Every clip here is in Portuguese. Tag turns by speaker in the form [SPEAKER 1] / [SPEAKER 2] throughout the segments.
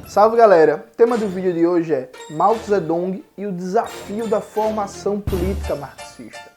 [SPEAKER 1] Salve galera! O tema do vídeo de hoje é Mao Zedong e o desafio da formação política marxista.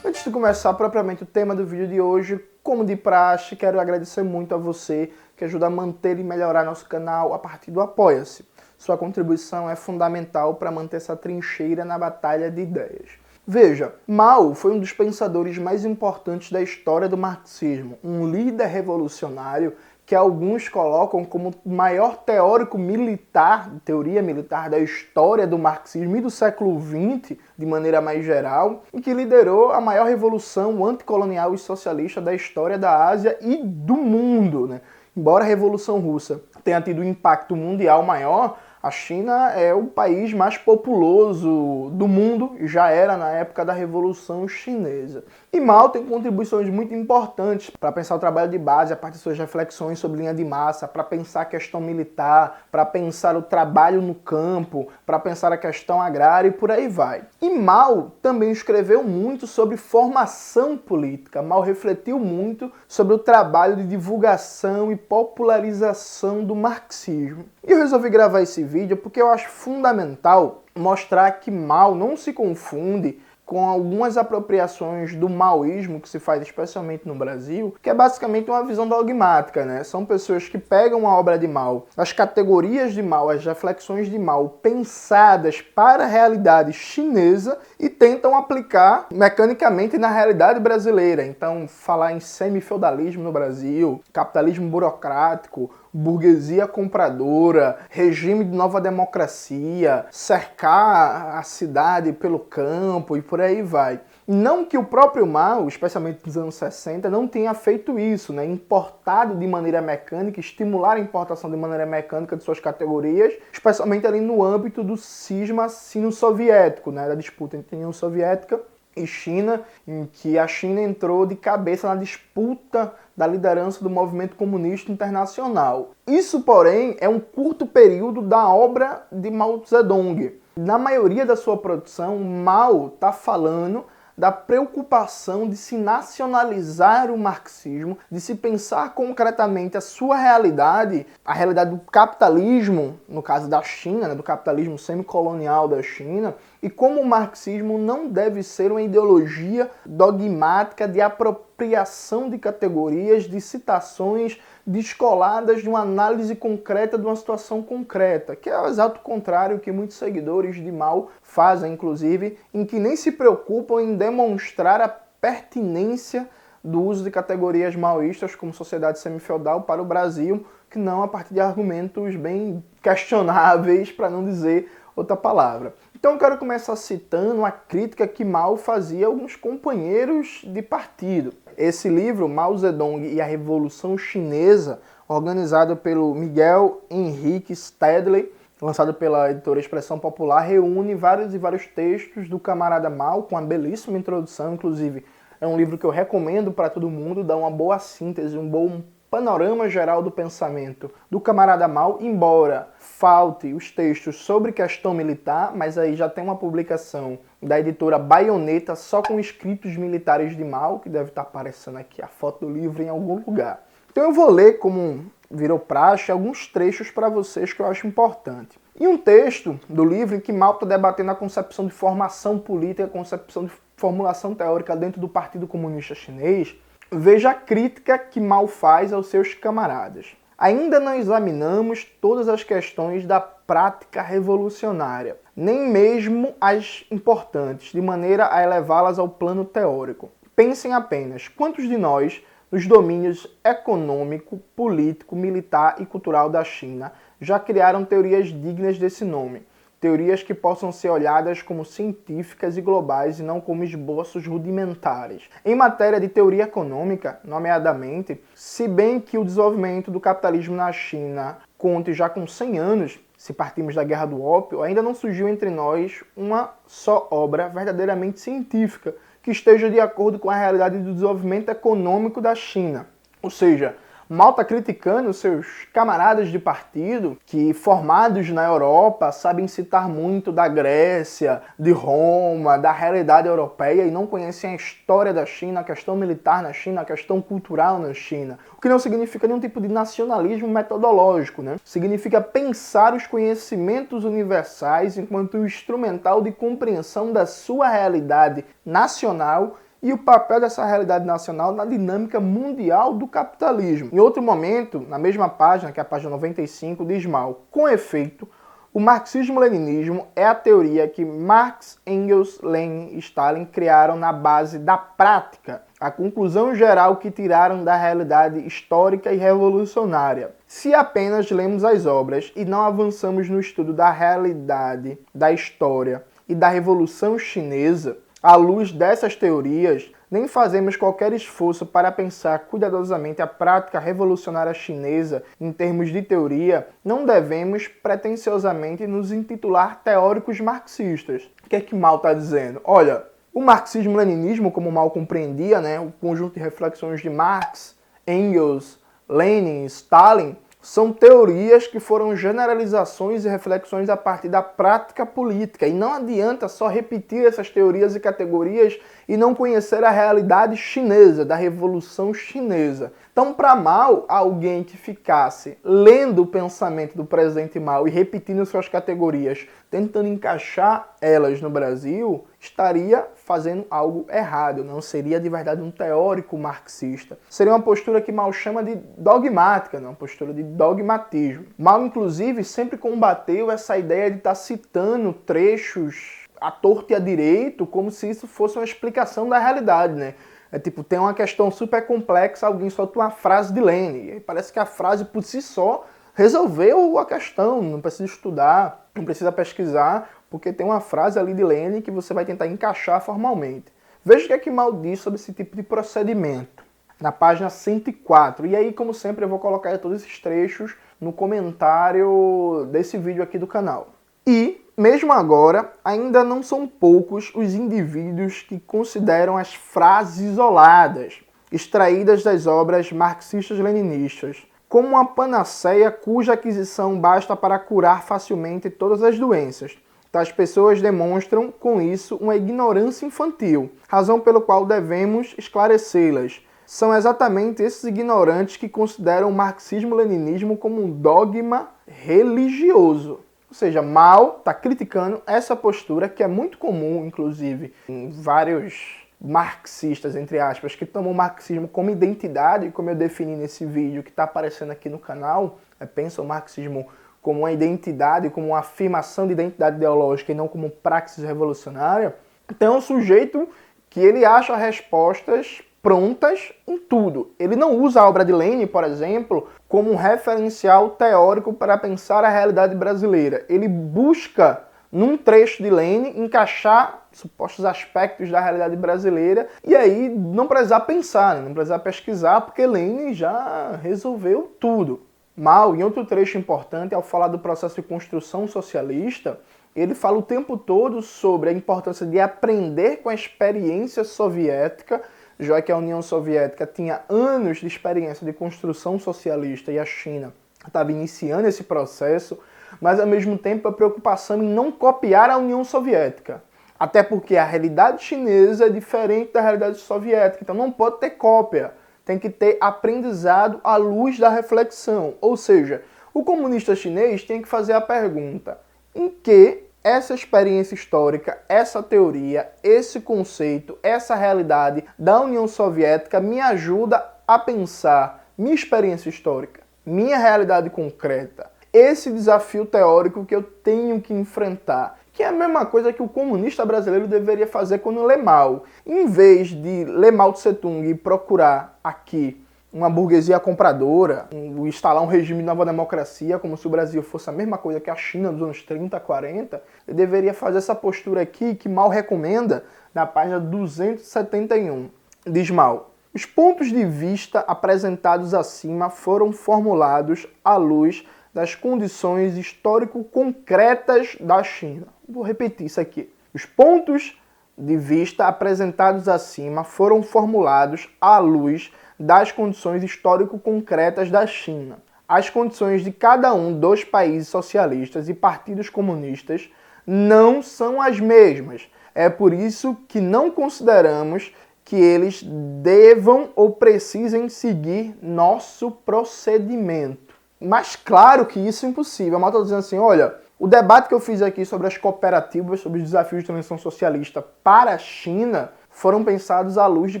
[SPEAKER 1] Antes de começar propriamente o tema do vídeo de hoje, como de praxe, quero agradecer muito a você que ajuda a manter e melhorar nosso canal a partir do Apoia-se. Sua contribuição é fundamental para manter essa trincheira na batalha de ideias. Veja, Mao foi um dos pensadores mais importantes da história do marxismo, um líder revolucionário que alguns colocam como o maior teórico militar, teoria militar da história do marxismo e do século XX, de maneira mais geral, e que liderou a maior revolução anticolonial e socialista da história da Ásia e do mundo, né? Embora a Revolução Russa tenha tido um impacto mundial maior, a China é o país mais populoso do mundo, já era na época da Revolução Chinesa. E Mao tem contribuições muito importantes para pensar o trabalho de base, a partir de suas reflexões sobre linha de massa, para pensar a questão militar, para pensar o trabalho no campo, para pensar a questão agrária e por aí vai. E Mao também escreveu muito sobre formação política. Mao refletiu muito sobre o trabalho de divulgação e popularização do marxismo. E eu resolvi gravar esse vídeo porque eu acho fundamental mostrar que Mao não se confunde com algumas apropriações do maoísmo que se faz especialmente no Brasil, que é basicamente uma visão dogmática, né? São pessoas que pegam a obra de Mao, as categorias de Mao, as reflexões de Mao pensadas para a realidade chinesa e tentam aplicar mecanicamente na realidade brasileira. Então, falar em semifeudalismo no Brasil, capitalismo burocrático, burguesia compradora, regime de nova democracia, cercar a cidade pelo campo e por aí vai. Não que o próprio Mao, especialmente nos anos 60, não tenha feito isso, né? Importado de maneira mecânica, estimular a importação de maneira mecânica de suas categorias, especialmente ali no âmbito do cisma sino-soviético, né? Da disputa entre a União Soviética e China, em que a China entrou de cabeça na disputa da liderança do movimento comunista internacional. Isso, porém, é um curto período da obra de Mao Zedong. Na maioria da sua produção, Mao está falando da preocupação de se nacionalizar o marxismo, de se pensar concretamente a sua realidade, a realidade do capitalismo, no caso da China, né, do capitalismo semicolonial da China, e como o marxismo não deve ser uma ideologia dogmática de apropriação de categorias, de citações descoladas de uma análise concreta de uma situação concreta, que é o exato contrário que muitos seguidores de Mao fazem, inclusive, em que nem se preocupam em demonstrar a pertinência do uso de categorias maoístas como sociedade semifeudal para o Brasil, que não a partir de argumentos bem questionáveis, para não dizer outra palavra. Então eu quero começar citando a crítica que Mao fazia a alguns companheiros de partido. Esse livro, Mao Zedong e a Revolução Chinesa, organizado pelo Miguel Henrique Stedley, lançado pela editora Expressão Popular, reúne vários textos do camarada Mao, com uma belíssima introdução, inclusive é um livro que eu recomendo para todo mundo, dá uma boa síntese, um bom panorama geral do pensamento do camarada Mao, embora falte os textos sobre questão militar, mas aí já tem uma publicação da editora Baioneta só com escritos militares de Mao, que deve estar aparecendo aqui a foto do livro em algum lugar. Então eu vou ler, como virou praxe, alguns trechos para vocês que eu acho importante. E um texto do livro em que Mao está debatendo a concepção de formação política, a concepção de formulação teórica dentro do Partido Comunista Chinês, veja a crítica que Mao faz aos seus camaradas. Ainda não examinamos todas as questões da prática revolucionária, nem mesmo as importantes, de maneira a elevá-las ao plano teórico. Pensem apenas quantos de nós, nos domínios econômico, político, militar e cultural da China, já criaram teorias dignas desse nome. Teorias que possam ser olhadas como científicas e globais e não como esboços rudimentares. Em matéria de teoria econômica, nomeadamente, se bem que o desenvolvimento do capitalismo na China conte já com 100 anos, se partimos da Guerra do Ópio, ainda não surgiu entre nós uma só obra verdadeiramente científica que esteja de acordo com a realidade do desenvolvimento econômico da China. Ou seja, Mao está criticando seus camaradas de partido que, formados na Europa, sabem citar muito da Grécia, de Roma, da realidade europeia e não conhecem a história da China, a questão militar na China, a questão cultural na China. O que não significa nenhum tipo de nacionalismo metodológico, né? Significa pensar os conhecimentos universais enquanto instrumental de compreensão da sua realidade nacional e o papel dessa realidade nacional na dinâmica mundial do capitalismo. Em outro momento, na mesma página, que é a página 95, diz Mao: com efeito, o marxismo-leninismo é a teoria que Marx, Engels, Lenin e Stalin criaram na base da prática, a conclusão geral que tiraram da realidade histórica e revolucionária. Se apenas lemos as obras e não avançamos no estudo da realidade, da história e da Revolução Chinesa, à luz dessas teorias, nem fazemos qualquer esforço para pensar cuidadosamente a prática revolucionária chinesa em termos de teoria, não devemos pretensiosamente nos intitular teóricos marxistas. O que é que Mao está dizendo? Olha, o marxismo-leninismo, como Mao compreendia, né, o conjunto de reflexões de Marx, Engels, Lenin, Stalin, são teorias que foram generalizações e reflexões a partir da prática política. E não adianta só repetir essas teorias e categorias e não conhecer a realidade chinesa, da Revolução Chinesa. Então, para Mao, alguém que ficasse lendo o pensamento do presidente Mao e repetindo suas categorias, tentando encaixar elas no Brasil, estaria fazendo algo errado. Não seria de verdade um teórico marxista. Seria uma postura que Mao chama de dogmática, uma postura de dogmatismo. Mao, inclusive, sempre combateu essa ideia de estar citando trechos à torto e à direito, como se isso fosse uma explicação da realidade, né? É tipo, tem uma questão super complexa, alguém solta uma frase de Lenin, e parece que a frase por si só resolveu a questão, não precisa estudar, não precisa pesquisar, porque tem uma frase ali de Lenin que você vai tentar encaixar formalmente. Veja o que é que Mao diz sobre esse tipo de procedimento, na página 104. E aí, como sempre, eu vou colocar todos esses trechos no comentário desse vídeo aqui do canal. E, mesmo agora, ainda não são poucos os indivíduos que consideram as frases isoladas, extraídas das obras marxistas-leninistas, como uma panaceia cuja aquisição basta para curar facilmente todas as doenças. Tais pessoas demonstram, com isso, uma ignorância infantil, razão pela qual devemos esclarecê-las. São exatamente esses ignorantes que consideram o marxismo-leninismo como um dogma religioso. Ou seja, Mao está criticando essa postura que é muito comum, inclusive, em vários marxistas, entre aspas, que tomam o marxismo como identidade, como eu defini nesse vídeo que está aparecendo aqui no canal, pensam o marxismo como uma identidade, como uma afirmação de identidade ideológica e não como praxis revolucionária. Então é um sujeito que ele acha respostas prontas em tudo. Ele não usa a obra de Lenin, por exemplo, como um referencial teórico para pensar a realidade brasileira. Ele busca, num trecho de Lenin, encaixar supostos aspectos da realidade brasileira e aí não precisar pensar, não precisar pesquisar, porque Lenin já resolveu tudo. Mao, em outro trecho importante, ao falar do processo de construção socialista, ele fala o tempo todo sobre a importância de aprender com a experiência soviética, já que a União Soviética tinha anos de experiência de construção socialista e a China estava iniciando esse processo, mas ao mesmo tempo a preocupação em não copiar a União Soviética. Até porque a realidade chinesa é diferente da realidade soviética, então não pode ter cópia, tem que ter aprendizado à luz da reflexão. Ou seja, o comunista chinês tem que fazer a pergunta: em que essa experiência histórica, essa teoria, esse conceito, essa realidade da União Soviética me ajuda a pensar minha experiência histórica, minha realidade concreta, esse desafio teórico que eu tenho que enfrentar, que é a mesma coisa que o comunista brasileiro deveria fazer quando lê Mao. Em vez de ler Mao Tse Tung e procurar aqui uma burguesia compradora, instalar um regime de nova democracia, como se o Brasil fosse a mesma coisa que a China dos anos 30, 40, ele deveria fazer essa postura aqui que Mao recomenda na página 271. Diz Mao: os pontos de vista apresentados acima foram formulados à luz das condições histórico-concretas da China. Vou repetir isso aqui. Os pontos de vista apresentados acima foram formulados à luz das condições histórico-concretas da China. As condições de cada um dos países socialistas e partidos comunistas não são as mesmas. É por isso que não consideramos que eles devam ou precisem seguir nosso procedimento. Mas claro que isso é impossível. A malta está dizendo assim, olha, o debate que eu fiz aqui sobre as cooperativas, sobre os desafios de transição socialista para a China, foram pensados à luz de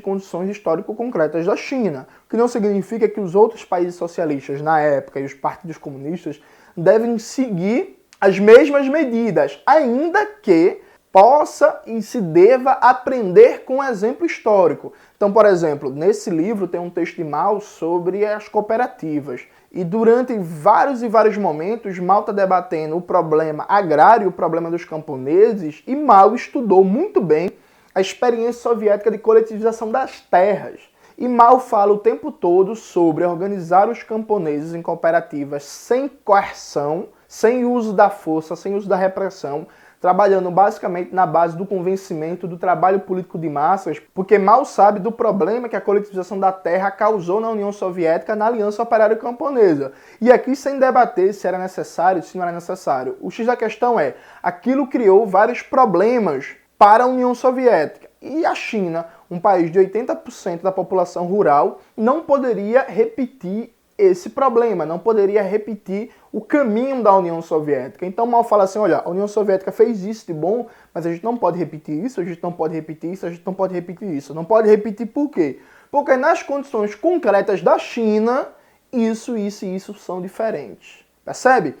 [SPEAKER 1] condições histórico-concretas da China, o que não significa que os outros países socialistas na época e os partidos comunistas devem seguir as mesmas medidas, ainda que possa e se deva aprender com o exemplo histórico. Então, por exemplo, nesse livro tem um texto de Mao sobre as cooperativas. E durante vários e vários momentos, Mao está debatendo o problema agrário, o problema dos camponeses, e Mao estudou muito bem a experiência soviética de coletivização das terras. E Mao fala o tempo todo sobre organizar os camponeses em cooperativas sem coerção, sem uso da força, sem uso da repressão, trabalhando basicamente na base do convencimento, do trabalho político de massas, porque Mao sabe do problema que a coletivização da terra causou na União Soviética, na Aliança Operária Camponesa. E aqui, sem debater se era necessário, se não era necessário. O X da questão é, aquilo criou vários problemas para a União Soviética. E a China, um país de 80% da população rural, não poderia repetir esse problema, não poderia repetir o caminho da União Soviética. Então Mao fala assim, olha, a União Soviética fez isso de bom, mas a gente não pode repetir isso, a gente não pode repetir isso, a gente não pode repetir isso. Não pode repetir por quê? Porque nas condições concretas da China, isso e isso são diferentes. Percebe?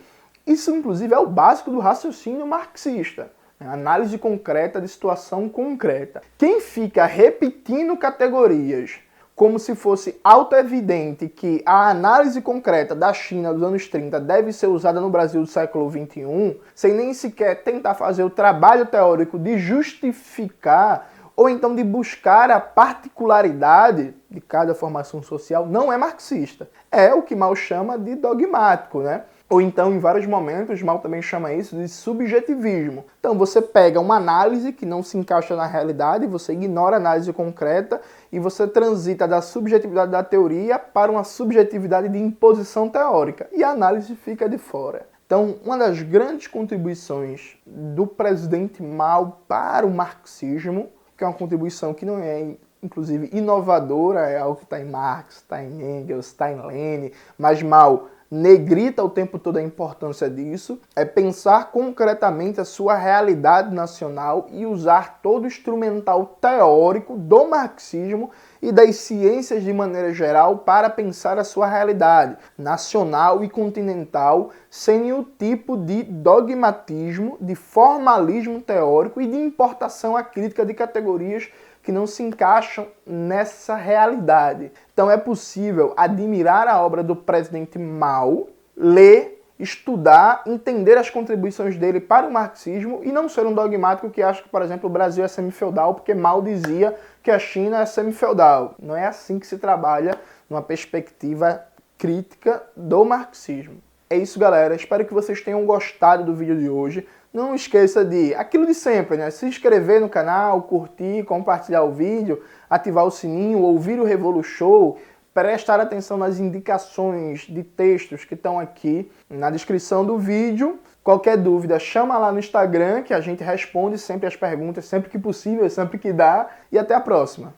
[SPEAKER 1] Isso, inclusive, é o básico do raciocínio marxista. Análise concreta de situação concreta. Quem fica repetindo categorias como se fosse auto-evidente que a análise concreta da China dos anos 30 deve ser usada no Brasil do século XXI, sem nem sequer tentar fazer o trabalho teórico de justificar ou então de buscar a particularidade de cada formação social, não é marxista. É o que Mao chama de dogmático, né? Ou então, em vários momentos, Mao também chama isso de subjetivismo. Então, você pega uma análise que não se encaixa na realidade, você ignora a análise concreta e você transita da subjetividade da teoria para uma subjetividade de imposição teórica. E a análise fica de fora. Então, uma das grandes contribuições do presidente Mao para o marxismo, que é uma contribuição que não é, inclusive, inovadora, é algo que está em Marx, está em Engels, está em Lenin, mas Mao negrita o tempo todo a importância disso, é pensar concretamente a sua realidade nacional e usar todo o instrumental teórico do marxismo e das ciências de maneira geral para pensar a sua realidade nacional e continental sem nenhum tipo de dogmatismo, de formalismo teórico e de importação à crítica de categorias que não se encaixam nessa realidade. Então é possível admirar a obra do presidente Mao, ler, estudar, entender as contribuições dele para o marxismo e não ser um dogmático que acha que, por exemplo, o Brasil é semifeudal porque Mao dizia que a China é semifeudal. Não é assim que se trabalha numa perspectiva crítica do marxismo. É isso, galera. Espero que vocês tenham gostado do vídeo de hoje. Não esqueça de, aquilo de sempre, né? Se inscrever no canal, curtir, compartilhar o vídeo, ativar o sininho, ouvir o Revolu Show, prestar atenção nas indicações de textos que estão aqui na descrição do vídeo. Qualquer dúvida, chama lá no Instagram que a gente responde sempre as perguntas, sempre que possível, sempre que dá. E até a próxima!